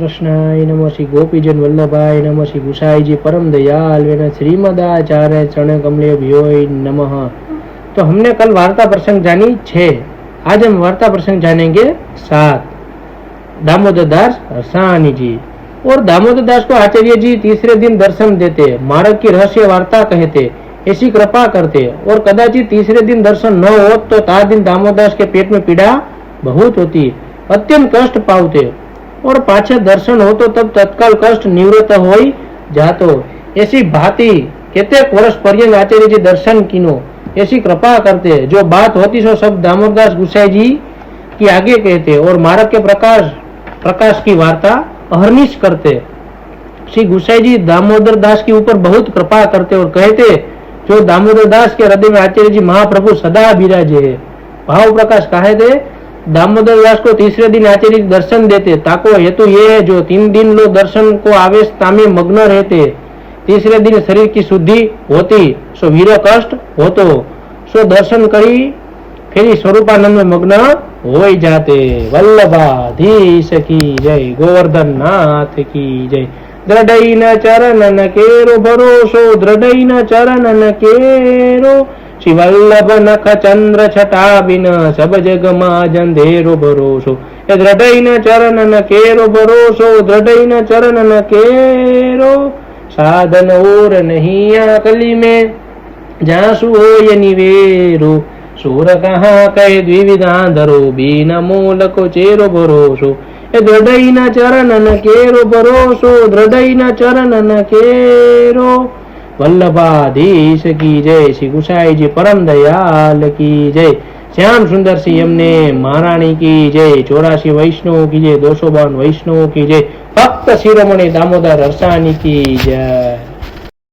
કૃષ્ણાય નમઃ શ્રી ગોપીજન વલ્લભાય નમઃ શ્રી ગુસાईजी परम दयाल वेन श्रीमदाचार्य चरण कमले भ्योय नमः। तो हमने कल वार्ता प्रसंग जानी 6, आज हम वार्ता प्रसंग जानेंगे 7। दामोदर दास हरसानी जी और दामोदर दास को आचार्य जी तीसरे दिन दर्शन देते, मार्ग की रहस्य वार्ता कहते, ऐसी कृपा करते और कदाचित तीसरे दिन दर्शन न हो तो ता दिन दामोदर दास के पेट में पीड़ा बहुत होती, अत्यंत कष्ट पावते और पाछे दर्शन हो तो तब तत्काल कष्ट निवृत्त हो जातो। ऐसी भांति केतेक वर्ष पर्यंत आचार्य जी दर्शन कीनो, ऐसी कृपा करते, जो बात होती सो सब दामोदर दास गुसाई जी की आगे कहते और मार्ग के प्रकाश की वार्ता अहर्निश करते। श्री गुसाई जी दामोदर दास के ऊपर बहुत कृपा करते और कहते, जो दामोदर दास के हृदय में आचार्य जी महाप्रभु सदा विराजे है। भाव प्रकाश कहे थे, दामोदर दास को तीसरे दिन आचार्य जी दर्शन देते, ताको हेतु ये है, जो 3 दिन लो दर्शन को आवेश तामे मग्न रहते, तीसरे दिन शरीर की शुद्धि होती, सो वीर कष्ट होतो, सो दर्शन करी फिर स्वरूपानंद में मग्न हो जाते। वल्लभाधीश की जय, गोवर्धन नाथ की जय। दृढ़ चरण केरो भरोसो, दृढ़ चरण केरो, श्री वल्लभ नख चंद्र छटा बिन सब जग मां अंधेरो भरोसो। दृढ़ चरण केरो भरोसो, दृढ़ चरण केरो, साधन और नहीं कली में जासु हो निवेरो, सूर कहाँ कहे द्विविधान धरो, बीन मूल को चेरो भरोसो। दृढ़ चरण केरो भरोसो, दृढ़ चरण केरो, वल्लभाधीश की जय। श्री गुसाई जी परम दयाल की जय। श्याम सुंदर सी यमने महारानी की जय। 84 वैष्णव की जय, 252 वैष्णव की जय। भक्त शिरोमणि दामोदर हरसानी की जय।